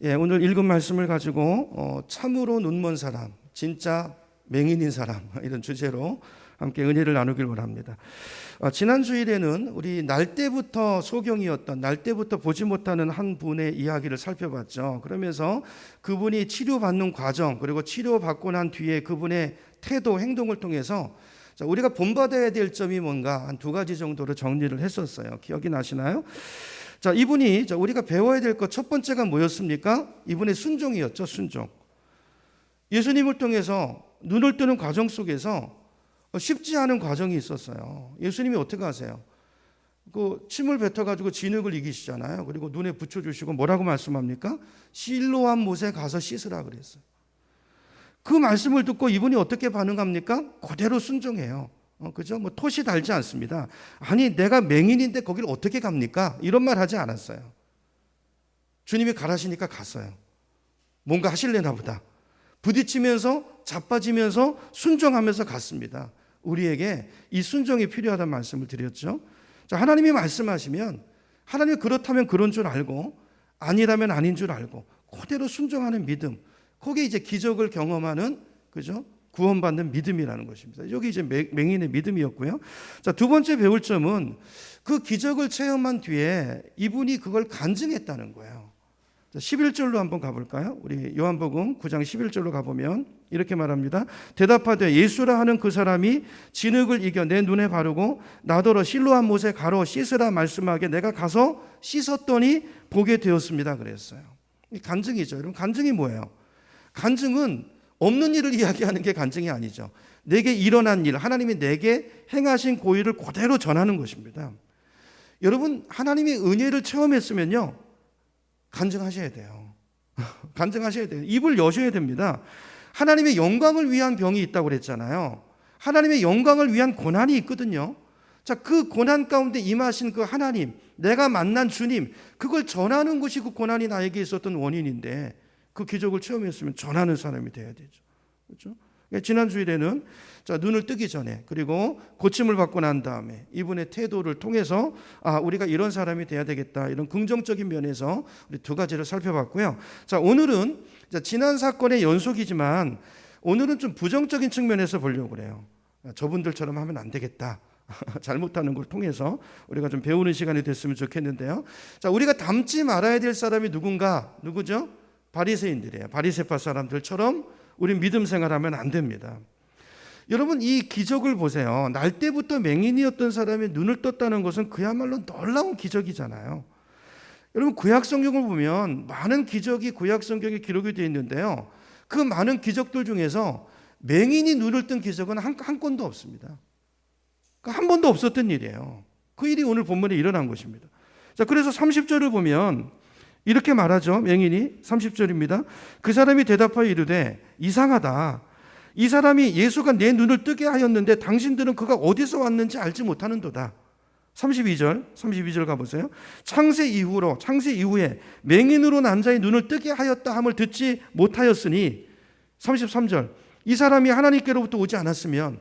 오늘 읽은 말씀을 가지고 참으로 눈먼 사람, 진짜 맹인인 사람, 이런 주제로 함께 은혜를 나누길 원합니다. 지난 주일에는 우리 날 때부터 소경이었던, 날 때부터 보지 못하는 한 분의 이야기를 살펴봤죠. 그러면서 그분이 치료받는 과정, 그리고 치료받고 난 뒤에 그분의 태도, 행동을 통해서 우리가 본받아야 될 점이 뭔가 한 두 가지 정도로 정리를 했었어요. 기억이 나시나요? 이분이 우리가 배워야 될 것 첫 번째가 뭐였습니까? 이분의 순종이었죠. 순종. 예수님을 통해서 눈을 뜨는 과정 속에서 쉽지 않은 과정이 있었어요. 예수님이 어떻게 하세요? 그 침을 뱉어가지고 진흙을 이기시잖아요. 그리고 눈에 붙여주시고 뭐라고 말씀합니까? 실로암 못에 가서 씻으라 그랬어요. 그 말씀을 듣고 이분이 어떻게 반응합니까? 그대로 순종해요. 그죠? 톳이 달지 않습니다. 아니, 내가 맹인인데 거기를 어떻게 갑니까? 이런 말 하지 않았어요. 주님이 가라시니까 갔어요. 뭔가 하실래나 보다. 부딪히면서 자빠지면서 순종하면서 갔습니다. 우리에게 이 순종이 필요하다는 말씀을 드렸죠. 하나님이 말씀하시면 하나님이 그렇다면 그런 줄 알고 아니라면 아닌 줄 알고 그대로 순종하는 믿음, 거기에 이제 기적을 경험하는, 그죠? 구원받는 믿음이라는 것입니다. 여기 이제 맹인의 믿음이었고요. 두 번째 배울 점은 그 기적을 체험한 뒤에 이분이 그걸 간증했다는 거예요. 11절로 한번 가볼까요? 우리 요한복음 9장 11절로 가보면 이렇게 말합니다. 대답하되 예수라 하는 그 사람이 진흙을 이겨 내 눈에 바르고 나더러 실로암 못에 가로 씻으라 말씀하게 내가 가서 씻었더니 보게 되었습니다 그랬어요. 간증이죠. 여러분, 간증이 뭐예요? 간증은 없는 일을 이야기하는 게 간증이 아니죠. 내게 일어난 일, 하나님이 내게 행하신 고의를 그대로 전하는 것입니다. 여러분, 하나님의 은혜를 체험했으면요, 간증하셔야 돼요. 간증하셔야 돼요. 입을 여셔야 됩니다. 하나님의 영광을 위한 병이 있다고 그랬잖아요. 하나님의 영광을 위한 고난이 있거든요. 그 고난 가운데 임하신 그 하나님, 내가 만난 주님, 그걸 전하는 것이 그 고난이 나에게 있었던 원인인데 그 기적을 체험했으면 전하는 사람이 돼야 되죠. 그렇죠? 지난 주일에는 눈을 뜨기 전에, 그리고 고침을 받고 난 다음에 이분의 태도를 통해서 우리가 이런 사람이 돼야 되겠다, 이런 긍정적인 면에서 우리 두 가지를 살펴봤고요. 오늘은 지난 사건의 연속이지만 오늘은 좀 부정적인 측면에서 보려고 그래요. 저분들처럼 하면 안 되겠다. 잘못하는 걸 통해서 우리가 좀 배우는 시간이 됐으면 좋겠는데요. 우리가 닮지 말아야 될 사람이 누구죠? 바리새인들이에요. 바리새파 사람들처럼 우리 믿음 생활하면 안 됩니다. 여러분, 이 기적을 보세요. 날 때부터 맹인이었던 사람이 눈을 떴다는 것은 그야말로 놀라운 기적이잖아요. 여러분, 구약 성경을 보면 많은 기적이 구약 성경에 기록이 되어 있는데요. 그 많은 기적들 중에서 맹인이 눈을 뜬 기적은 한 건도 없습니다. 한 번도 없었던 일이에요. 그 일이 오늘 본문에 일어난 것입니다. 그래서 30절을 보면 이렇게 말하죠. 맹인이 30절입니다. 그 사람이 대답하여 이르되 이상하다. 이 사람이 예수가 내 눈을 뜨게 하였는데 당신들은 그가 어디서 왔는지 알지 못하는도다. 32절 가보세요. 창세 이후에 맹인으로 난 자의 눈을 뜨게 하였다 함을 듣지 못하였으니 33절 이 사람이 하나님께로부터 오지 않았으면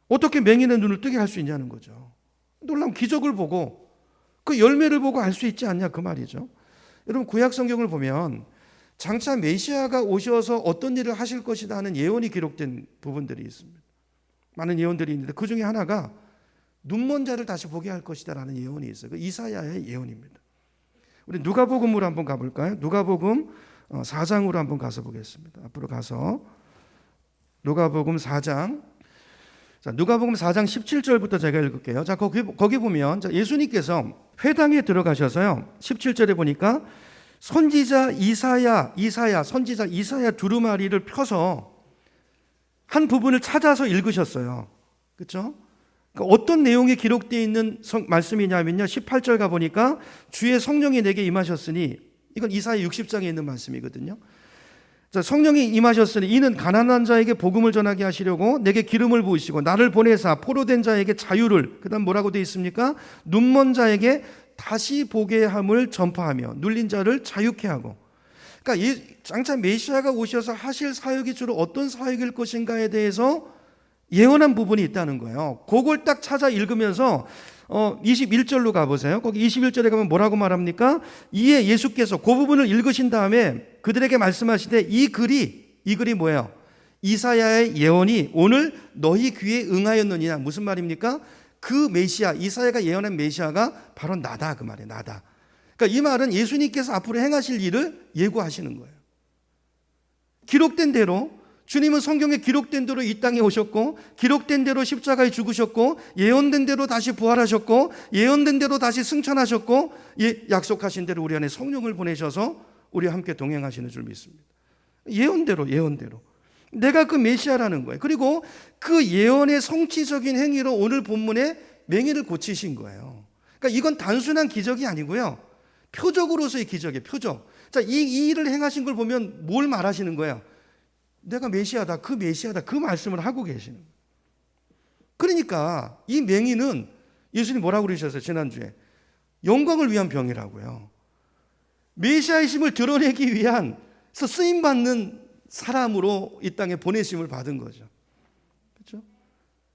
어떻게 맹인의 눈을 뜨게 할 수 있냐는 거죠. 놀라운 기적을 보고 그 열매를 보고 알 수 있지 않냐 그 말이죠. 여러분, 구약 성경을 보면 장차 메시아가 오셔서 어떤 일을 하실 것이다 하는 예언이 기록된 부분들이 있습니다. 많은 예언들이 있는데 그 중에 하나가 눈먼 자를 다시 보게 할 것이다 라는 예언이 있어요. 그 이사야의 예언입니다. 우리 누가복음으로 한번 가볼까요? 누가복음 4장으로 한번 가서 보겠습니다. 앞으로 가서 누가복음 4장, 누가복음 4장 17절부터 제가 읽을게요. 거기 보면 예수님께서 회당에 들어가셔서요, 17절에 보니까 선지자 이사야 두루마리를 펴서 한 부분을 찾아서 읽으셨어요. 그렇죠? 그러니까 어떤 내용이 기록되어 있는 말씀이냐면요, 18절 가보니까 주의 성령이 내게 임하셨으니, 이건 이사야 60장에 있는 말씀이거든요. 성령이 임하셨으니 이는 가난한 자에게 복음을 전하게 하시려고 내게 기름을 부으시고 나를 보내사 포로된 자에게 자유를, 그 다음 뭐라고 되어 있습니까? 눈먼 자에게 다시 보게 함을 전파하며 눌린 자를 자유케 하고. 그러니까 장차 메시아가 오셔서 하실 사역이 주로 어떤 사역일 것인가에 대해서 예언한 부분이 있다는 거예요. 그걸 딱 찾아 읽으면서 21절로 가보세요. 거기 21절에 가면 뭐라고 말합니까? 이에 예수께서 그 부분을 읽으신 다음에 그들에게 말씀하시되 이 글이 뭐예요? 이사야의 예언이 오늘 너희 귀에 응하였느니라. 무슨 말입니까? 그 메시아, 이사야가 예언한 메시아가 바로 나다, 그 말이에요. 나다. 그러니까 이 말은 예수님께서 앞으로 행하실 일을 예고하시는 거예요. 기록된 대로, 주님은 성경에 기록된 대로 이 땅에 오셨고, 기록된 대로 십자가에 죽으셨고, 예언된 대로 다시 부활하셨고, 예언된 대로 다시 승천하셨고, 약속하신 대로 우리 안에 성령을 보내셔서 우리와 함께 동행하시는 줄 믿습니다. 예언대로. 내가 그 메시아라는 거예요. 그리고 그 예언의 성취적인 행위로 오늘 본문에 맹인을 고치신 거예요. 그러니까 이건 단순한 기적이 아니고요, 표적으로서의 기적이에요. 표적. 자, 이 일을 행하신 걸 보면 뭘 말하시는 거예요? 내가 메시아다, 그 말씀을 하고 계시는 거예요. 그러니까 이 맹인은 예수님 뭐라고 그러셨어요? 지난주에 영광을 위한 병이라고요. 메시아이심을 드러내기 위한 쓰임받는 사람으로 이 땅에 보내심을 받은 거죠. 그렇죠?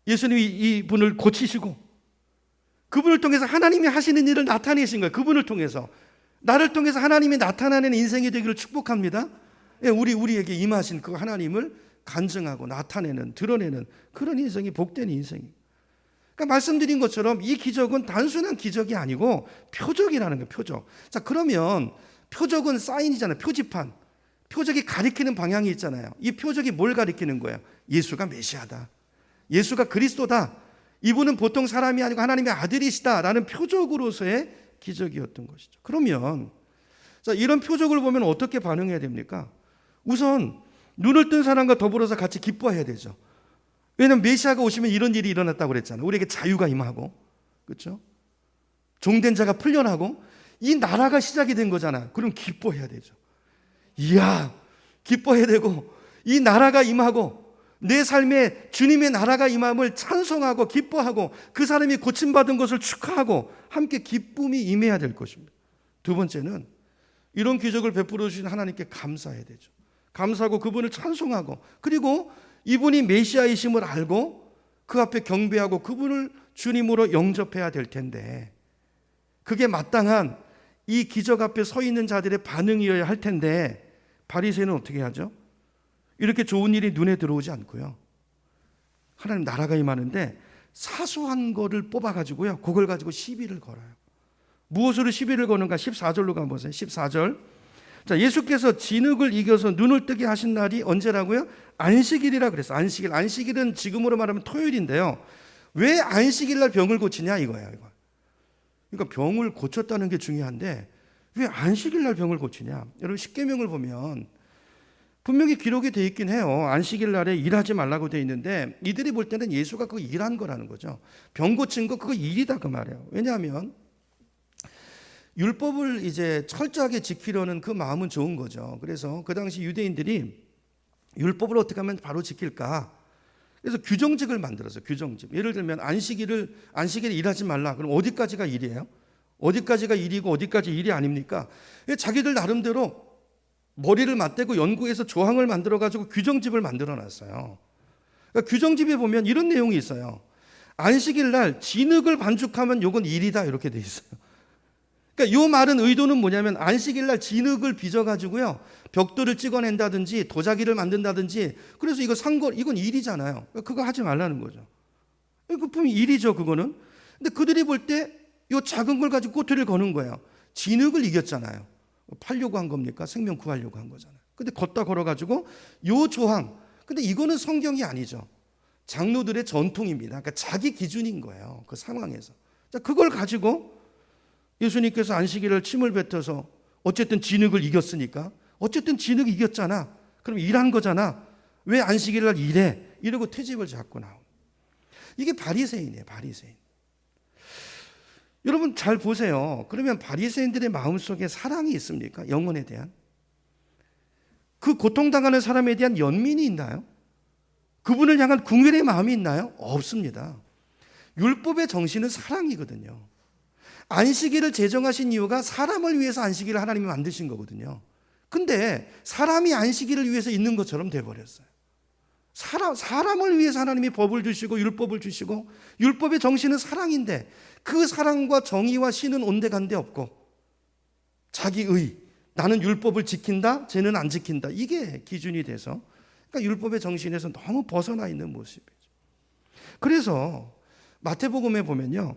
예수님이 이 분을 고치시고 그분을 통해서 하나님이 하시는 일을 나타내신 거예요. 그분을 통해서, 나를 통해서 하나님이 나타나는 인생이 되기를 축복합니다. 우리에게 임하신 그 하나님을 간증하고 나타내는, 드러내는 그런 인생이 복된 인생이에요. 그러니까 말씀드린 것처럼 이 기적은 단순한 기적이 아니고 표적이라는 거예요. 표적. 자, 그러면 표적은 사인이잖아요. 표지판. 표적이 가리키는 방향이 있잖아요. 이 표적이 뭘 가리키는 거예요? 예수가 메시아다, 예수가 그리스도다, 이분은 보통 사람이 아니고 하나님의 아들이시다라는 표적으로서의 기적이었던 것이죠. 그러면 자, 이런 표적을 보면 어떻게 반응해야 됩니까? 우선 눈을 뜬 사람과 더불어서 같이 기뻐해야 되죠. 왜냐하면 메시아가 오시면 이런 일이 일어났다고 그랬잖아요. 우리에게 자유가 임하고, 그렇죠? 종된 자가 풀려나고 이 나라가 시작이 된 거잖아요. 그럼 기뻐해야 되죠. 이야, 기뻐해야 되고, 이 나라가 임하고 내 삶에 주님의 나라가 임함을 찬송하고 기뻐하고 그 사람이 고침받은 것을 축하하고 함께 기쁨이 임해야 될 것입니다. 두 번째는 이런 기적을 베풀어 주신 하나님께 감사해야 되죠. 감사하고 그분을 찬송하고, 그리고 이분이 메시아이심을 알고 그 앞에 경배하고 그분을 주님으로 영접해야 될 텐데, 그게 마땅한 이 기적 앞에 서 있는 자들의 반응이어야 할 텐데, 바리새인은 어떻게 하죠? 이렇게 좋은 일이 눈에 들어오지 않고요, 하나님 나라가 임하는데 사소한 거를 뽑아가지고요, 그걸 가지고 시비를 걸어요. 무엇으로 시비를 거는가? 14절로 가보세요. 14절. 자, 예수께서 진흙을 이겨서 눈을 뜨게 하신 날이 언제라고요? 안식일이라 그랬어요. 안식일은 지금으로 말하면 토요일인데요. 왜 안식일 날 병을 고치냐 이거예요. 이거. 그러니까 병을 고쳤다는 게 중요한데 왜 안식일 날 병을 고치냐? 여러분, 십계명을 보면 분명히 기록이 돼 있긴 해요. 안식일 날에 일하지 말라고 돼 있는데 이들이 볼 때는 예수가 그거 일한 거라는 거죠. 병 고친 거 그거 일이다 그 말이에요. 왜냐하면 율법을 이제 철저하게 지키려는 그 마음은 좋은 거죠. 그래서 그 당시 유대인들이 율법을 어떻게 하면 바로 지킬까? 그래서 규정직을 만들었어요. 규정직. 예를 들면 안식일에 일하지 말라. 그럼 어디까지가 일이에요? 어디까지가 일이고 어디까지 일이 아닙니까? 자기들 나름대로 머리를 맞대고 연구해서 조항을 만들어가지고 규정집을 만들어놨어요. 그러니까 규정집에 보면 이런 내용이 있어요. 안식일 날 진흙을 반죽하면 요건 일이다 이렇게 돼 있어요. 그러니까 요 말은 의도는 뭐냐면 안식일 날 진흙을 빚어가지고요, 벽돌을 찍어낸다든지 도자기를 만든다든지, 그래서 이건 일이잖아요. 그러니까 그거 하지 말라는 거죠. 그 분명히 일이죠, 그거는. 근데 그들이 볼 때 요 작은 걸 가지고 꼬투리를 거는 거예요. 진흙을 이겼잖아요. 팔려고 한 겁니까? 생명 구하려고 한 거잖아요. 근데 걷다 걸어가지고 요 조항, 근데 이거는 성경이 아니죠. 장로들의 전통입니다. 그러니까 자기 기준인 거예요, 그 상황에서. 자, 그걸 가지고 예수님께서 안식일을 침을 뱉어서 어쨌든 진흙을 이겼으니까, 어쨌든 진흙 이겼잖아, 그럼 일한 거잖아, 왜 안식일 날 일해? 이러고 트집을 잡고 나온. 이게 바리새인이에요. 바리새인. 여러분 잘 보세요. 그러면 바리새인들의 마음속에 사랑이 있습니까? 영혼에 대한? 그 고통당하는 사람에 대한 연민이 있나요? 그분을 향한 궁율의 마음이 있나요? 없습니다. 율법의 정신은 사랑이거든요. 안식일을 제정하신 이유가 사람을 위해서 안식일을 하나님이 만드신 거거든요. 근데 사람이 안식일을 위해서 있는 것처럼 돼버렸어요. 사람을 위해서 하나님이 법을 주시고 율법을 주시고, 율법의 정신은 사랑인데 그 사랑과 정의와 신은 온데간데 없고, 자기의, 나는 율법을 지킨다, 쟤는 안 지킨다, 이게 기준이 돼서, 그러니까 율법의 정신에서 너무 벗어나 있는 모습이죠. 그래서 마태복음에 보면요,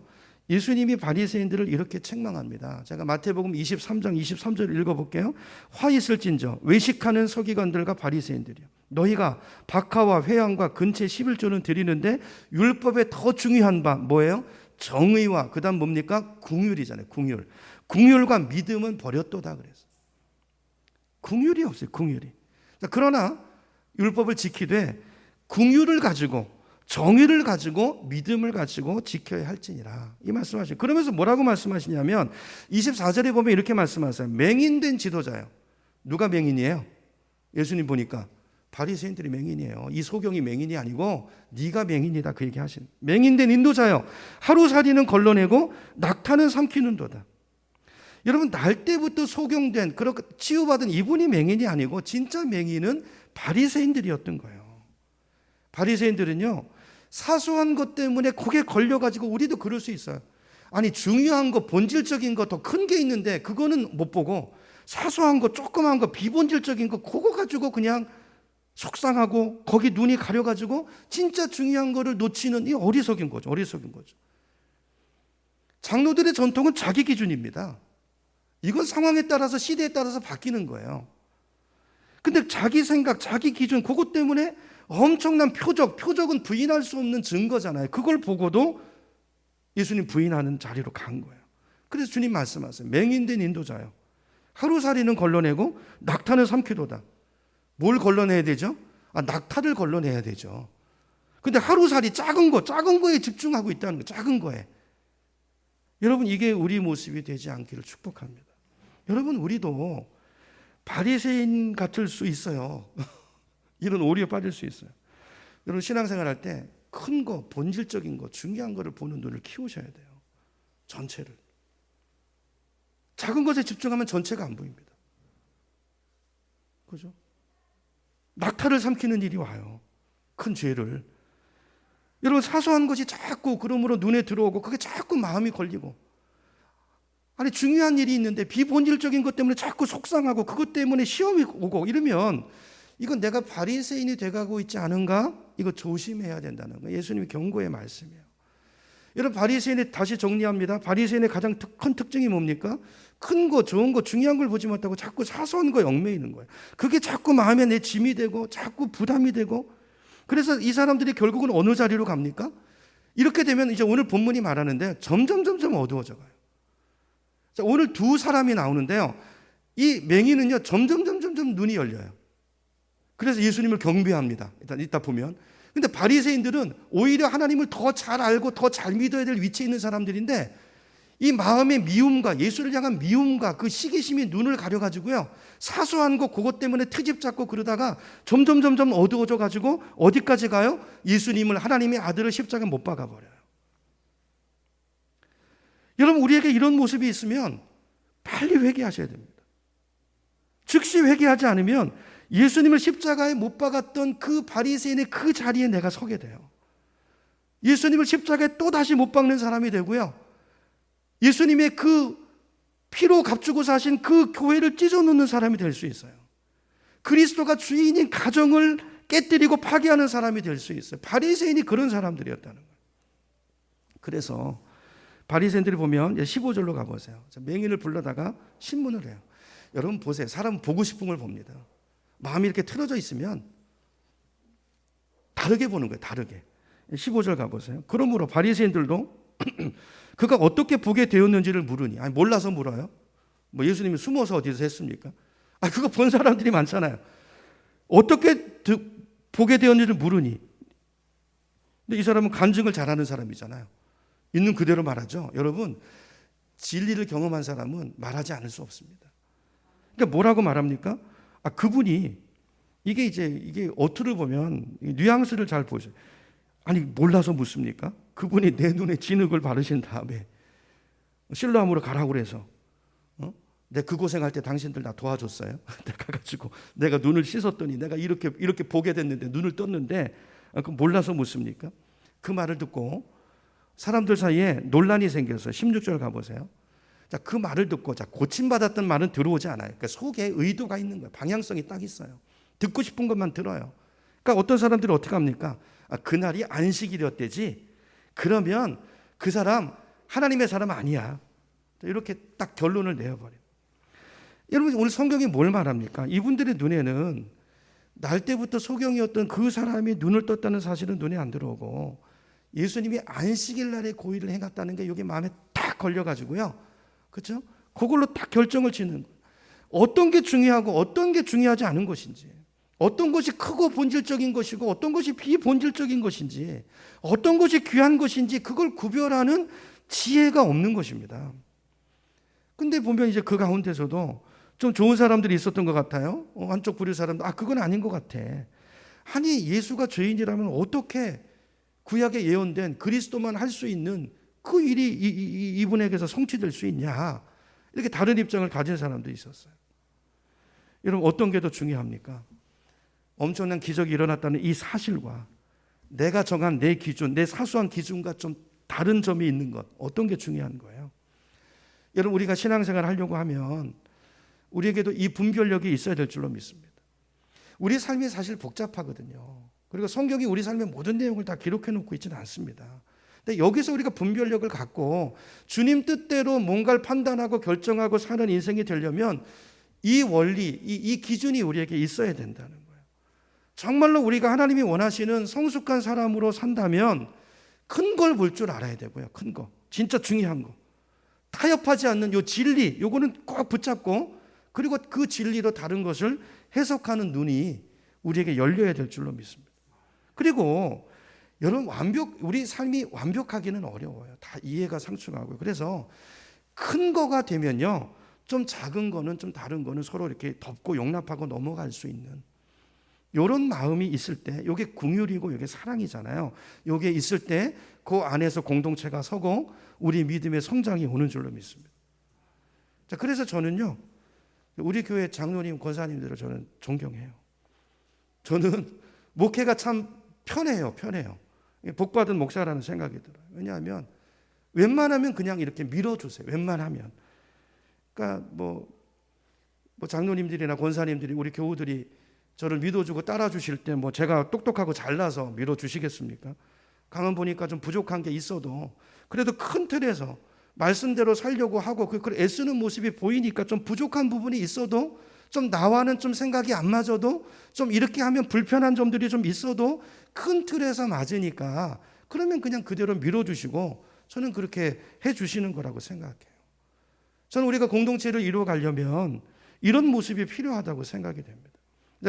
예수님이 바리새인들을 이렇게 책망합니다. 제가 마태복음 23장 23절 읽어볼게요. 화 있을진저 외식하는 서기관들과 바리새인들이요, 너희가 박하와 회향과 근체 11조는 드리는데 율법에 더 중요한 바 뭐예요? 정의와 그다음 뭡니까? 궁율이잖아요. 궁율과 믿음은 버렸도다 그랬어요. 궁율이 없어요. 궁율이. 그러나 율법을 지키되 궁율을 가지고, 정의를 가지고, 믿음을 가지고 지켜야 할지니라, 이 말씀하시죠. 그러면서 뭐라고 말씀하시냐면 24절에 보면 이렇게 말씀하세요. 맹인된 지도자요. 누가 맹인이에요? 예수님 보니까 바리새인들이 맹인이에요. 이 소경이 맹인이 아니고 네가 맹인이다, 그 얘기 하시는. 맹인된 인도자요, 하루살이는 걸러내고 낙타는 삼키는도다. 여러분, 날 때부터 소경된, 그렇게 치유받은 이분이 맹인이 아니고 진짜 맹인은 바리새인들이었던 거예요. 바리새인들은요, 사소한 것 때문에 거기에 걸려가지고, 우리도 그럴 수 있어요. 아니, 중요한 거, 본질적인 거 더 큰 게 있는데 그거는 못 보고, 사소한 거, 조그만 거, 비본질적인 거, 그거 가지고 그냥 속상하고 거기 눈이 가려가지고 진짜 중요한 거를 놓치는, 이 어리석인 거죠. 어리석인 거죠. 장로들의 전통은 자기 기준입니다. 이건 상황에 따라서, 시대에 따라서 바뀌는 거예요. 근데 자기 생각, 자기 기준, 그것 때문에 엄청난 표적은 부인할 수 없는 증거잖아요. 그걸 보고도 예수님 부인하는 자리로 간 거예요. 그래서 주님 말씀하세요. 맹인된 인도자요, 하루살이는 걸러내고 낙타는 삼키도다. 뭘 걸러내야 되죠? 낙타를 걸러내야 되죠. 근데 하루살이, 작은 거에 집중하고 있다는 거예요. 작은 거에. 여러분, 이게 우리 모습이 되지 않기를 축복합니다. 여러분, 우리도 바리새인 같을 수 있어요. 이런 오류에 빠질 수 있어요. 여러분, 신앙생활 할 때 큰 거, 본질적인 거, 중요한 거를 보는 눈을 키우셔야 돼요. 전체를. 작은 것에 집중하면 전체가 안 보입니다. 그죠? 낙타를 삼키는 일이 와요. 큰 죄를. 여러분, 사소한 것이 자꾸 그러므로 눈에 들어오고, 그게 자꾸 마음이 걸리고, 아니, 중요한 일이 있는데 비본질적인 것 때문에 자꾸 속상하고, 그것 때문에 시험이 오고 이러면 이건 내가 바리새인이 돼가고 있지 않은가? 이거 조심해야 된다는 거예요. 예수님의 경고의 말씀이에요. 여러분, 바리새인의, 다시 정리합니다. 바리새인의 가장 큰 특징이 뭡니까? 큰 거, 좋은 거, 중요한 걸 보지 못하고 자꾸 사소한 거에 얽매이는 거예요. 그게 자꾸 마음에 내 짐이 되고 자꾸 부담이 되고, 그래서 이 사람들이 결국은 어느 자리로 갑니까? 이렇게 되면 이제 오늘 본문이 말하는데 점점 어두워져 가요. 자, 오늘 두 사람이 나오는데요, 이 맹인은요 점점 눈이 열려요. 그래서 예수님을 경배합니다. 일단 이따 보면. 근데 바리새인들은 오히려 하나님을 더 잘 알고 더 잘 믿어야 될 위치에 있는 사람들인데, 이 마음의 미움과 예수를 향한 미움과 그 시기심이 눈을 가려가지고요, 사소한 거 그것 때문에 트집 잡고 그러다가 점점 어두워져 가지고 어디까지 가요? 예수님을, 하나님의 아들을 십자가에 못 박아 버려요. 여러분, 우리에게 이런 모습이 있으면 빨리 회개하셔야 됩니다. 즉시 회개하지 않으면 예수님을 십자가에 못 박았던 그 바리새인의 그 자리에 내가 서게 돼요. 예수님을 십자가에 또 다시 못 박는 사람이 되고요, 예수님의 그 피로 값주고 사신 그 교회를 찢어놓는 사람이 될 수 있어요. 그리스도가 주인인 가정을 깨뜨리고 파괴하는 사람이 될 수 있어요. 바리새인이 그런 사람들이었다는 거예요. 그래서 바리새인들이 보면 15절로 가보세요. 맹인을 불러다가 신문을 해요. 여러분 보세요. 사람 보고 싶은 걸 봅니다. 마음이 이렇게 틀어져 있으면 다르게 보는 거예요. 다르게. 15절 가보세요. 그러므로 바리새인들도 그가 어떻게 보게 되었는지를 물으니, 아니 몰라서 물어요? 뭐 예수님이 숨어서 어디서 했습니까? 그거 본 사람들이 많잖아요. 어떻게 보게 되었는지를 물으니. 근데 이 사람은 간증을 잘하는 사람이잖아요. 있는 그대로 말하죠. 여러분, 진리를 경험한 사람은 말하지 않을 수 없습니다. 그러니까 뭐라고 말합니까? 그분이 이게 어투를 보면 뉘앙스를 잘 보셔요. 아니 몰라서 묻습니까? 그분이 내 눈에 진흙을 바르신 다음에 실로암으로 가라고 그래서 내 그 고생할 때 당신들 나 도와줬어요? 내가 가지고 내가 눈을 씻었더니 내가 이렇게 보게 됐는데 눈을 떴는데 그 몰라서 묻습니까? 그 말을 듣고 사람들 사이에 논란이 생겨서 16절 가보세요. 자, 그 말을 듣고 고침받았던 말은 들어오지 않아요. 그러니까 속에 의도가 있는 거예요. 방향성이 딱 있어요. 듣고 싶은 것만 들어요. 그러니까 어떤 사람들이 어떻게 합니까? 그날이 안식이 되었대지. 그러면 그 사람 하나님의 사람 아니야. 이렇게 딱 결론을 내어버려요. 여러분, 오늘 성경이 뭘 말합니까? 이분들의 눈에는 날 때부터 소경이었던 그 사람이 눈을 떴다는 사실은 눈에 안 들어오고 예수님이 안식일 날에 고의를 행했다는 게 여기 마음에 딱 걸려가지고요. 그렇죠? 그걸로 딱 결정을 짓는 거예요. 어떤 게 중요하고 어떤 게 중요하지 않은 것인지, 어떤 것이 크고 본질적인 것이고 어떤 것이 비본질적인 것인지, 어떤 것이 귀한 것인지 그걸 구별하는 지혜가 없는 것입니다. 근데 보면 이제 그 가운데서도 좀 좋은 사람들이 있었던 것 같아요. 한쪽 부류 사람도 그건 아닌 것 같아. 아니 예수가 죄인이라면 어떻게 구약에 예언된 그리스도만 할 수 있는 그 일이 이분에게서 성취될 수 있냐. 이렇게 다른 입장을 가진 사람도 있었어요. 여러분 어떤 게 더 중요합니까? 엄청난 기적이 일어났다는 이 사실과 내가 정한 내 기준, 내 사소한 기준과 좀 다른 점이 있는 것, 어떤 게 중요한 거예요? 여러분 우리가 신앙생활 하려고 하면 우리에게도 이 분별력이 있어야 될 줄로 믿습니다. 우리 삶이 사실 복잡하거든요. 그리고 성경이 우리 삶의 모든 내용을 다 기록해 놓고 있지는 않습니다. 근데 여기서 우리가 분별력을 갖고 주님 뜻대로 뭔가를 판단하고 결정하고 사는 인생이 되려면 이 원리, 이 기준이 우리에게 있어야 된다는 거예요. 정말로 우리가 하나님이 원하시는 성숙한 사람으로 산다면 큰 걸 볼 줄 알아야 되고요. 큰 거, 진짜 중요한 거. 타협하지 않는 요 진리, 요거는 꼭 붙잡고 그리고 그 진리로 다른 것을 해석하는 눈이 우리에게 열려야 될 줄로 믿습니다. 그리고 여러분 우리 삶이 완벽하기는 어려워요. 다 이해가 상충하고요. 그래서 큰 거가 되면요, 좀 작은 거는 좀 다른 거는 서로 이렇게 덮고 용납하고 넘어갈 수 있는 이런 마음이 있을 때, 이게 긍휼이고 이게 사랑이잖아요. 이게 있을 때 그 안에서 공동체가 서고 우리 믿음의 성장이 오는 줄로 믿습니다. 자, 그래서 저는요, 우리 교회 장로님, 권사님들을 저는 존경해요. 저는 목회가 참 편해요. 복받은 목사라는 생각이 들어요. 왜냐하면 웬만하면 그냥 이렇게 밀어주세요. 웬만하면. 그러니까 뭐 장로님들이나 권사님들이, 우리 교우들이 저를 믿어주고 따라주실 때 뭐 제가 똑똑하고 잘나서 밀어주시겠습니까? 가만 보니까 좀 부족한 게 있어도 그래도 큰 틀에서 말씀대로 살려고 하고 그걸 애쓰는 모습이 보이니까 좀 부족한 부분이 있어도, 좀 나와는 좀 생각이 안 맞아도, 좀 이렇게 하면 불편한 점들이 좀 있어도 큰 틀에서 맞으니까 그러면 그냥 그대로 밀어주시고 저는 그렇게 해주시는 거라고 생각해요. 저는 우리가 공동체를 이루어가려면 이런 모습이 필요하다고 생각이 됩니다.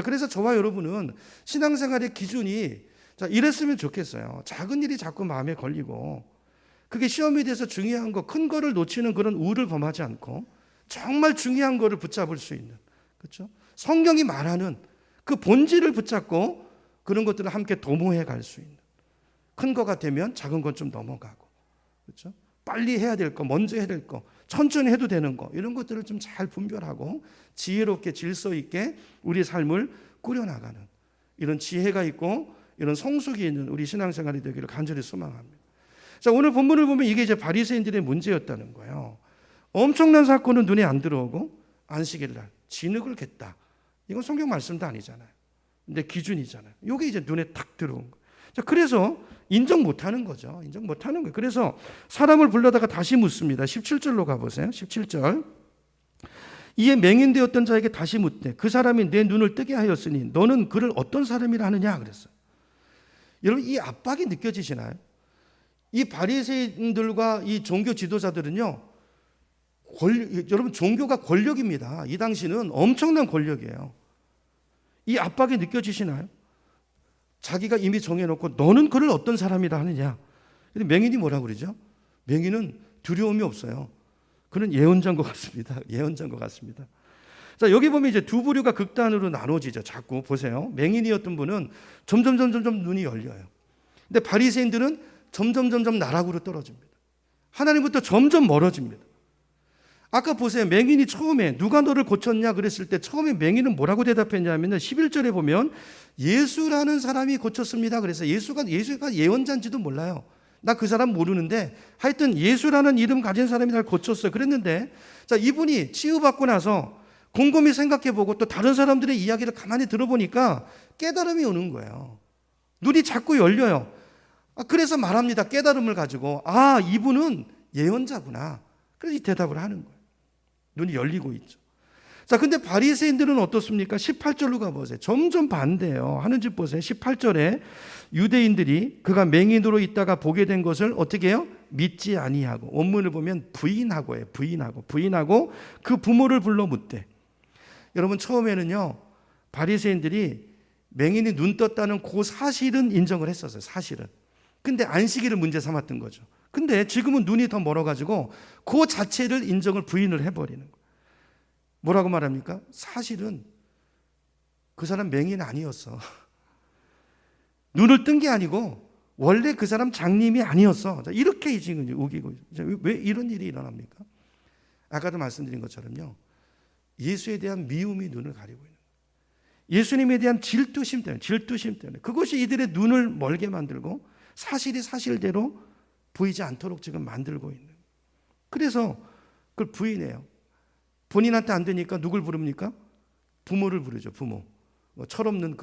그래서 저와 여러분은 신앙생활의 기준이 이랬으면 좋겠어요. 작은 일이 자꾸 마음에 걸리고 그게 시험에 대해서 중요한 거, 큰 거를 놓치는 그런 우를 범하지 않고 정말 중요한 거를 붙잡을 수 있는, 그렇죠? 성경이 말하는 그 본질을 붙잡고 그런 것들을 함께 도모해 갈 수 있는, 큰 거가 되면 작은 건 좀 넘어가고, 그렇죠? 빨리 해야 될 거, 먼저 해야 될 거, 천천히 해도 되는 거, 이런 것들을 좀 잘 분별하고 지혜롭게 질서 있게 우리 삶을 꾸려나가는 이런 지혜가 있고 이런 성숙이 있는 우리 신앙생활이 되기를 간절히 소망합니다. 자, 오늘 본문을 보면 이게 이제 바리새인들의 문제였다는 거예요. 엄청난 사건은 눈에 안 들어오고 안식일 날 진흙을 겠다. 이건 성경 말씀도 아니잖아요. 근데 기준이잖아요. 이게 이제 눈에 탁 들어온 거예요. 자, 그래서 인정 못하는 거죠. 인정 못하는 거예요. 그래서 사람을 불러다가 다시 묻습니다. 17절로 가보세요. 17절. 이에 맹인되었던 자에게 다시 묻되 그 사람이 내 눈을 뜨게 하였으니 너는 그를 어떤 사람이라 하느냐 그랬어요. 여러분 이 압박이 느껴지시나요? 이 바리새인들과 이 종교 지도자들은요, 여러분 종교가 권력입니다. 이 당시는 엄청난 권력이에요. 이 압박이 느껴지시나요? 자기가 이미 정해놓고 너는 그를 어떤 사람이라 하느냐. 근데 맹인이 뭐라고 그러죠? 맹인은 두려움이 없어요. 그는 예언자인 것 같습니다. 예언자인 것 같습니다. 자, 여기 보면 이제 두 부류가 극단으로 나눠지죠. 자꾸 보세요. 맹인이었던 분은 점점 눈이 열려요. 근데 바리새인들은 점점 나락으로 떨어집니다. 하나님부터 점점 멀어집니다. 아까 보세요. 맹인이 처음에 누가 너를 고쳤냐 그랬을 때 처음에 맹인은 뭐라고 대답했냐면 11절에 보면 예수라는 사람이 고쳤습니다. 그래서 예수가 예언자인지도 몰라요. 나 그 사람 모르는데 하여튼 예수라는 이름 가진 사람이 날 고쳤어요. 그랬는데 자, 이분이 치유받고 나서 곰곰이 생각해보고 또 다른 사람들의 이야기를 가만히 들어보니까 깨달음이 오는 거예요. 눈이 자꾸 열려요. 그래서 말합니다. 깨달음을 가지고 이분은 예언자구나. 그래서 이 대답을 하는 거예요. 눈이 열리고 있죠. 자, 근데 바리새인들은 어떻습니까? 18절로 가보세요. 점점 반대예요. 하는 짓 보세요. 18절에 유대인들이 그가 맹인으로 있다가 보게 된 것을 어떻게 해요? 믿지 아니하고, 원문을 보면 부인하고예요. 부인하고 그 부모를 불러 묻되. 여러분, 처음에는요 바리새인들이 맹인이 눈 떴다는 그 사실은 인정을 했었어요. 사실은. 근데 안식일을 문제 삼았던 거죠. 근데 지금은 눈이 더 멀어가지고 그 자체를 인정을 부인을 해버리는 거예요. 뭐라고 말합니까? 사실은 그 사람 맹인 아니었어. 눈을 뜬 게 아니고 원래 그 사람 장님이 아니었어. 이렇게 지금 우기고 있어요. 왜 이런 일이 일어납니까? 아까도 말씀드린 것처럼요, 예수에 대한 미움이 눈을 가리고 있는 거예요. 예수님에 대한 질투심 때문에 그것이 이들의 눈을 멀게 만들고 사실이 사실대로 보이지 않도록 지금 만들고 있는. 그래서 그걸 부인해요. 본인한테 안 되니까 누굴 부릅니까? 부모를 부르죠. 부모. 철없는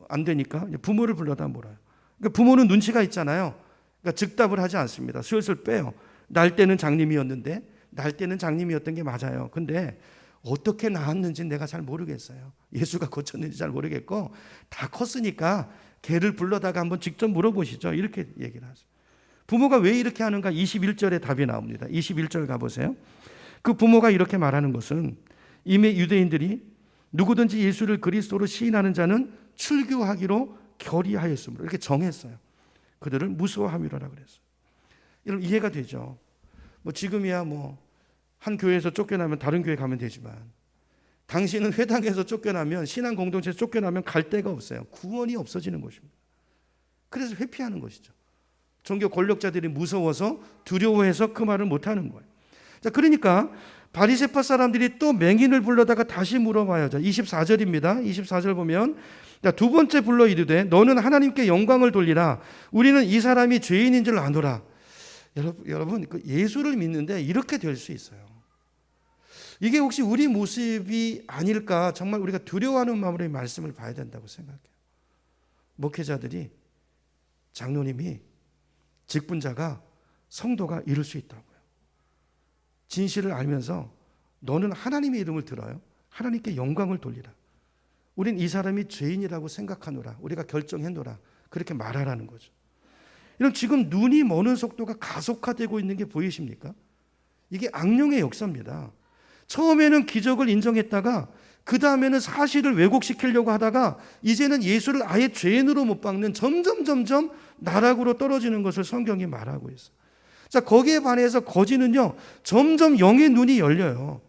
안 되니까 부모를 불러다 몰아요. 그러니까 부모는 눈치가 있잖아요. 그러니까 즉답을 하지 않습니다. 슬슬 빼요. 날 때는 장님이었는데, 날 때는 장님이었던 게 맞아요. 근데 어떻게 나았는지 내가 잘 모르겠어요. 예수가 고쳤는지 잘 모르겠고, 다 컸으니까 걔를 불러다가 한번 직접 물어보시죠. 이렇게 얘기를 하죠. 부모가 왜 이렇게 하는가? 21절에 답이 나옵니다. 21절 가보세요. 그 부모가 이렇게 말하는 것은 이미 유대인들이 누구든지 예수를 그리스도로 시인하는 자는 출교하기로 결의하였으므로 이렇게 정했어요. 그들을 무서워함이라고 그랬어요. 여러분, 이해가 되죠? 지금이야 한 교회에서 쫓겨나면 다른 교회 가면 되지만, 당신은 회당에서 쫓겨나면, 신앙 공동체에서 쫓겨나면 갈 데가 없어요. 구원이 없어지는 것입니다. 그래서 회피하는 것이죠. 종교 권력자들이 무서워서, 두려워해서 그 말을 못하는 거예요. 자, 그러니까 바리새파 사람들이 또 맹인을 불러다가 다시 물어봐요. 자, 24절입니다. 24절 보면, 자, 두 번째 불러 이르되 너는 하나님께 영광을 돌리라. 우리는 이 사람이 죄인인 줄 아노라. 여러분, 예수를 믿는데 이렇게 될 수 있어요. 이게 혹시 우리 모습이 아닐까? 정말 우리가 두려워하는 마음으로 이 말씀을 봐야 된다고 생각해요. 목회자들이, 장로님이, 직분자가, 성도가 이룰 수 있다고요. 진실을 알면서 너는 하나님의 이름을 들어요. 하나님께 영광을 돌리라. 우린 이 사람이 죄인이라고 생각하노라. 우리가 결정했노라. 그렇게 말하라는 거죠. 이런 지금 눈이 머는 속도가 가속화되고 있는 게 보이십니까? 이게 악령의 역사입니다. 처음에는 기적을 인정했다가 그 다음에는 사실을 왜곡시키려고 하다가 이제는 예수를 아예 죄인으로 못 박는 점점 나락으로 떨어지는 것을 성경이 말하고 있어요. 자, 거기에 반해서 거지는요, 점점 영의 눈이 열려요.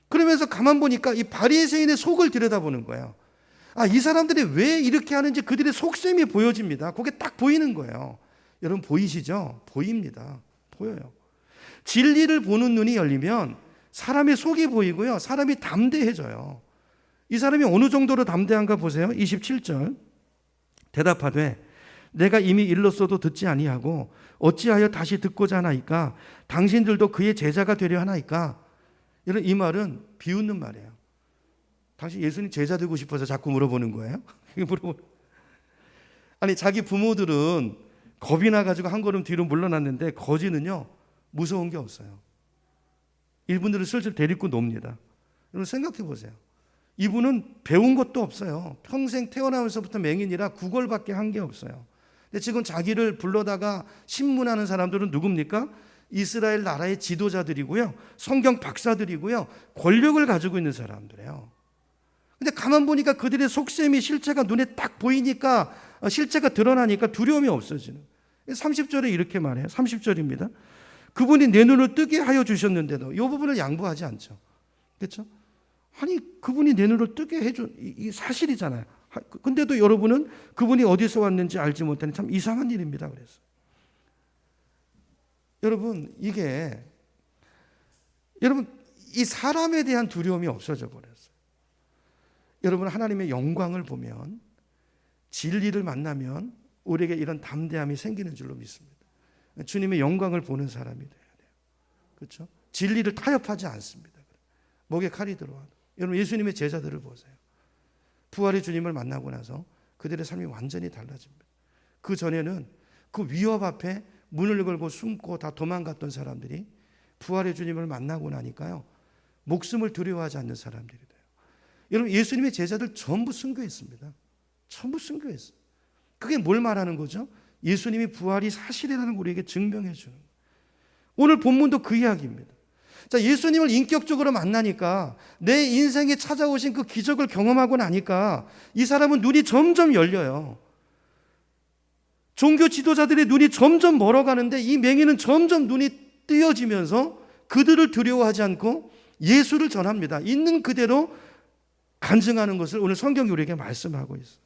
그러면서 가만 보니까 이 바리새인의 속을 들여다보는 거예요. 이 사람들이 왜 이렇게 하는지 그들의 속셈이 보여집니다. 그게 딱 보이는 거예요. 여러분, 보이시죠? 보입니다. 보여요. 진리를 보는 눈이 열리면 사람의 속이 보이고요, 사람이 담대해져요. 이 사람이 어느 정도로 담대한가 보세요. 27절. 대답하되 내가 이미 일렀어도 듣지 아니하고 어찌하여 다시 듣고자 하나이까? 당신들도 그의 제자가 되려 하나이까? 이런 이 말은 비웃는 말이에요. 당신 예수님 제자 되고 싶어서 자꾸 물어보는 거예요? 아니, 자기 부모들은 겁이 나가지고 한 걸음 뒤로 물러났는데 거지는요, 무서운 게 없어요. 이분들을 슬슬 데리고 놉니다. 여러분, 생각해 보세요. 이분은 배운 것도 없어요. 평생 태어나면서부터 맹인이라 구걸밖에 한 게 없어요. 근데 지금 자기를 불러다가 신문하는 사람들은 누굽니까? 이스라엘 나라의 지도자들이고요, 성경 박사들이고요, 권력을 가지고 있는 사람들이에요. 근데 가만 보니까 그들의 속셈이, 실체가 눈에 딱 보이니까, 실체가 드러나니까 두려움이 없어지는. 30절에 이렇게 말해요. 30절입니다. 그분이 내 눈을 뜨게 하여 주셨는데도, 이 부분을 양보하지 않죠. 그렇죠? 아니, 그분이 내 눈을 뜨게 해줘, 이 사실이잖아요. 근데도 여러분은 그분이 어디서 왔는지 알지 못하는 참 이상한 일입니다. 그래서 여러분, 이게 여러분, 이 사람에 대한 두려움이 없어져 버렸어요. 여러분, 하나님의 영광을 보면, 진리를 만나면 우리에게 이런 담대함이 생기는 줄로 믿습니다. 주님의 영광을 보는 사람이 돼야 돼요. 그렇죠? 진리를 타협하지 않습니다. 목에 칼이 들어와도. 여러분, 예수님의 제자들을 보세요. 부활의 주님을 만나고 나서 그들의 삶이 완전히 달라집니다. 그 전에는 그 위협 앞에 문을 걸고 숨고 다 도망갔던 사람들이 부활의 주님을 만나고 나니까요, 목숨을 두려워하지 않는 사람들이 돼요. 여러분, 예수님의 제자들 전부 순교했습니다. 전부 순교했어요. 그게 뭘 말하는 거죠? 예수님이 부활이 사실이라는 걸 우리에게 증명해 주는 거예요. 오늘 본문도 그 이야기입니다. 자, 예수님을 인격적으로 만나니까, 내 인생에 찾아오신 그 기적을 경험하고 나니까 이 사람은 눈이 점점 열려요. 종교 지도자들의 눈이 점점 멀어가는데 이 맹인은 점점 눈이 뜨여지면서 그들을 두려워하지 않고 예수를 전합니다. 있는 그대로 간증하는 것을 오늘 성경이 우리에게 말씀하고 있어요.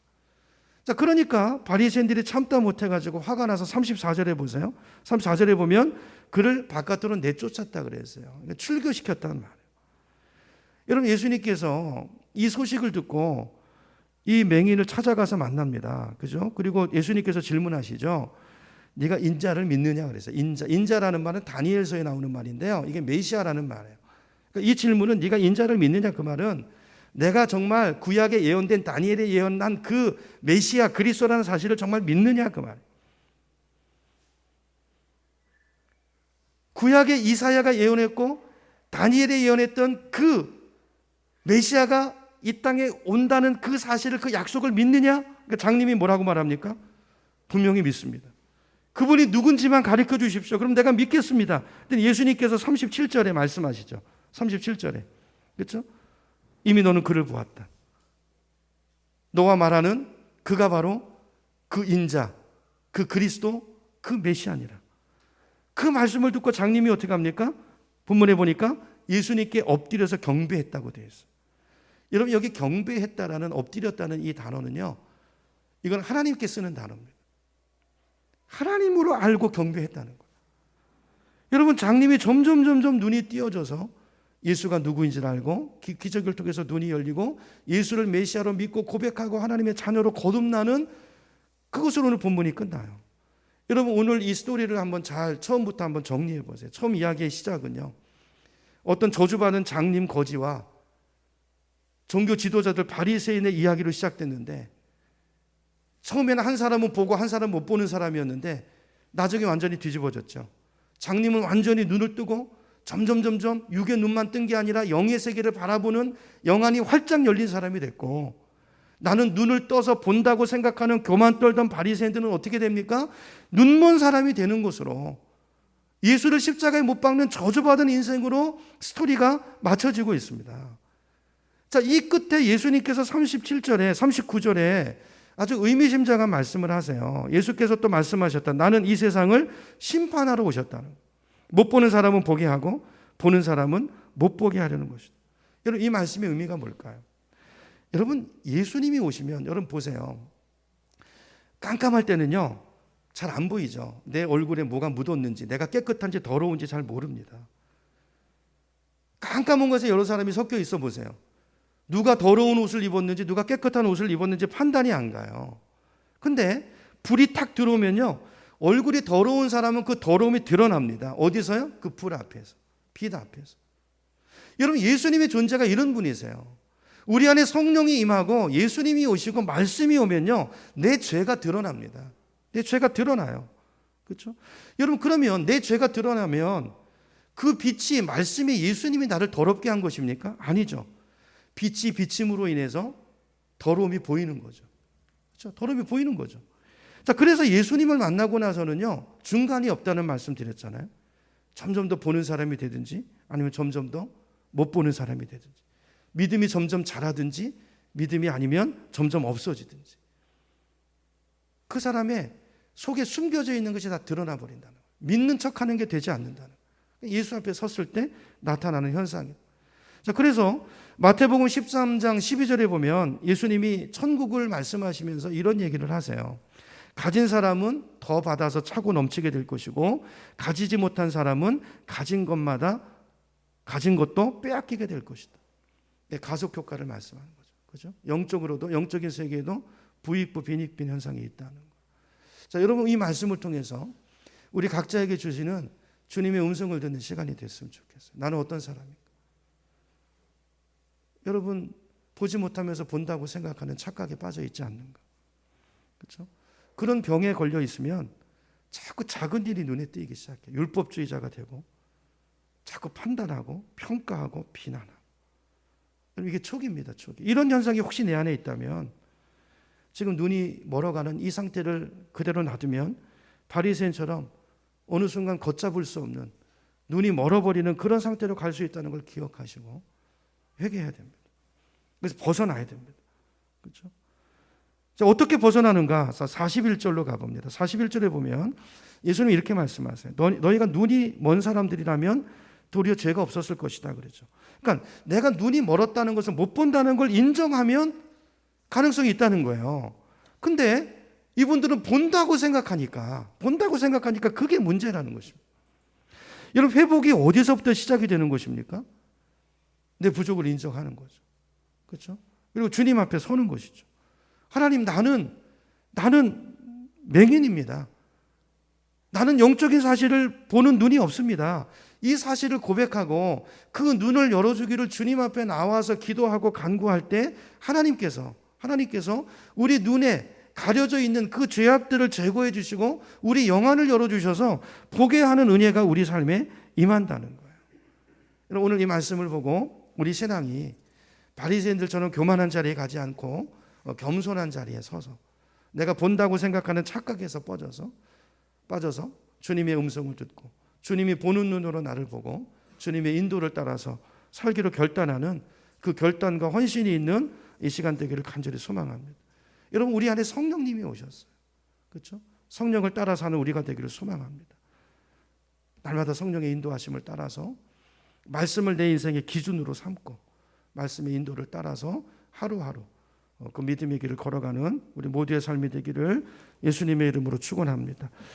자, 그러니까 바리새인들이 참다 못해가지고 화가 나서 34절에 보세요. 34절에 보면 그를 바깥으로 내쫓았다 그랬어요. 그러니까 출교시켰다는 말이에요. 여러분, 예수님께서 이 소식을 듣고 이 맹인을 찾아가서 만납니다. 그죠? 그리고 예수님께서 질문하시죠. 네가 인자를 믿느냐 그랬어요. 인자라는 말은 다니엘서에 나오는 말인데요. 이게 메시아라는 말이에요. 그러니까 이 질문은 네가 인자를 믿느냐, 그 말은 내가 정말 구약에 예언된 다니엘에 예언한 그 메시아 그리스도라는 사실을 정말 믿느냐, 그 말. 구약에 이사야가 예언했고 다니엘에 예언했던 그 메시아가 이 땅에 온다는 그 사실을, 그 약속을 믿느냐? 그러니까 장님이 뭐라고 말합니까? 분명히 믿습니다. 그분이 누군지만 가르쳐 주십시오. 그럼 내가 믿겠습니다. 근데 예수님께서 37절에 말씀하시죠. 37절에. 그렇죠? 이미 너는 그를 보았다. 너와 말하는 그가 바로 그 인자, 그 그리스도, 그 메시아니라. 그 말씀을 듣고 장님이 어떻게 합니까? 본문에 보니까 예수님께 엎드려서 경배했다고 되어 있어요. 여러분, 여기 경배했다라는, 엎드렸다는 이 단어는요, 이건 하나님께 쓰는 단어입니다. 하나님으로 알고 경배했다는 거예요. 여러분, 장님이 점점 눈이 띄어져서 예수가 누구인지를 알고 기적을 통해서 눈이 열리고 예수를 메시아로 믿고 고백하고 하나님의 자녀로 거듭나는 그것으로 오늘 본문이 끝나요. 여러분, 오늘 이 스토리를 한번 처음부터 한번 정리해 보세요. 처음 이야기의 시작은요, 어떤 저주받은 장님 거지와 종교 지도자들 바리새인의 이야기로 시작됐는데, 처음에는 한 사람은 보고 한 사람은 못 보는 사람이었는데 나중에 완전히 뒤집어졌죠. 장님은 완전히 눈을 뜨고 점점 육의 눈만 뜬 게 아니라 영의 세계를 바라보는 영안이 활짝 열린 사람이 됐고, 나는 눈을 떠서 본다고 생각하는 교만 떨던 바리새인들은 어떻게 됩니까? 눈먼 사람이 되는 것으로, 예수를 십자가에 못 박는 저주받은 인생으로 스토리가 맞춰지고 있습니다. 자, 이 끝에 예수님께서 37절에 39절에 아주 의미심장한 말씀을 하세요. 예수께서 또 말씀하셨다. 나는 이 세상을 심판하러 오셨다는 거예요. 못 보는 사람은 보게 하고 보는 사람은 못 보게 하려는 것이다. 여러분, 이 말씀의 의미가 뭘까요? 여러분, 예수님이 오시면, 여러분 보세요. 깜깜할 때는요, 잘 안 보이죠. 내 얼굴에 뭐가 묻었는지, 내가 깨끗한지 더러운지 잘 모릅니다. 깜깜한 곳에 여러 사람이 섞여 있어 보세요. 누가 더러운 옷을 입었는지, 누가 깨끗한 옷을 입었는지 판단이 안 가요. 근데 불이 탁 들어오면요, 얼굴이 더러운 사람은 그 더러움이 드러납니다. 어디서요? 그 불 앞에서, 빛 앞에서. 여러분, 예수님의 존재가 이런 분이세요. 우리 안에 성령이 임하고 예수님이 오시고 말씀이 오면요, 내 죄가 드러납니다. 내 죄가 드러나요. 그렇죠? 여러분, 그러면 내 죄가 드러나면 그 빛이, 말씀이, 예수님이 나를 더럽게 한 것입니까? 아니죠. 빛이 비침으로 인해서 더러움이 보이는 거죠. 그렇죠? 더러움이 보이는 거죠. 자, 그래서 예수님을 만나고 나서는요, 중간이 없다는 말씀 드렸잖아요. 점점 더 보는 사람이 되든지 아니면 점점 더 못 보는 사람이 되든지, 믿음이 점점 자라든지 믿음이 아니면 점점 없어지든지, 그 사람의 속에 숨겨져 있는 것이 다 드러나 버린다는 거예요. 믿는 척하는 게 되지 않는다는 거예요. 예수 앞에 섰을 때 나타나는 현상이에요. 자, 그래서 마태복음 13장 12절에 보면 예수님이 천국을 말씀하시면서 이런 얘기를 하세요. 가진 사람은 더 받아서 차고 넘치게 될 것이고, 가지지 못한 사람은 가진 것마다 가진 것도 빼앗기게 될 것이다. 가속 효과를 말씀하는 거죠. 그죠? 영적으로도, 영적인 세계에도 부익부 빈익빈 현상이 있다는 거. 자, 여러분, 이 말씀을 통해서 우리 각자에게 주시는 주님의 음성을 듣는 시간이 됐으면 좋겠어요. 나는 어떤 사람인가? 여러분, 보지 못하면서 본다고 생각하는 착각에 빠져 있지 않는가? 그렇죠? 그런 병에 걸려 있으면 자꾸 작은 일이 눈에 띄기 시작해요. 율법주의자가 되고 자꾸 판단하고 평가하고 비난하고. 이게 촉입니다. 촉이. 이런 현상이 혹시 내 안에 있다면 지금 눈이 멀어가는 이 상태를 그대로 놔두면 바리새인처럼 어느 순간 걷잡을 수 없는 눈이 멀어버리는 그런 상태로 갈 수 있다는 걸 기억하시고 회개해야 됩니다. 그래서 벗어나야 됩니다. 그렇죠? 자, 어떻게 벗어나는가? 41절로 가봅니다. 41절에 보면 예수님이 이렇게 말씀하세요. 너희가 눈이 먼 사람들이라면 도리어 죄가 없었을 것이다 그랬죠. 그러니까 내가 눈이 멀었다는 것을 못 본다는 걸 인정하면 가능성이 있다는 거예요. 근데 이분들은 본다고 생각하니까 그게 문제라는 것입니다. 여러분, 회복이 어디서부터 시작이 되는 것입니까? 내 부족을 인정하는 거죠. 그렇죠? 그리고 주님 앞에 서는 것이죠. 하나님, 나는 맹인입니다. 나는 영적인 사실을 보는 눈이 없습니다. 이 사실을 고백하고 그 눈을 열어주기를 주님 앞에 나와서 기도하고 간구할 때 하나님께서 우리 눈에 가려져 있는 그 죄악들을 제거해 주시고 우리 영안을 열어주셔서 보게 하는 은혜가 우리 삶에 임한다는 거예요. 여러분, 오늘 이 말씀을 보고 우리 신앙이 바리새인들처럼 교만한 자리에 가지 않고 겸손한 자리에 서서 내가 본다고 생각하는 착각에서 빠져서 주님의 음성을 듣고 주님이 보는 눈으로 나를 보고 주님의 인도를 따라서 살기로 결단하는 그 결단과 헌신이 있는 이 시간 되기를 간절히 소망합니다. 여러분, 우리 안에 성령님이 오셨어요. 그렇죠? 성령을 따라 사는 우리가 되기를 소망합니다. 날마다 성령의 인도하심을 따라서 말씀을 내 인생의 기준으로 삼고 말씀의 인도를 따라서 하루하루 그 믿음의 길을 걸어가는 우리 모두의 삶이 되기를 예수님의 이름으로 축원합니다.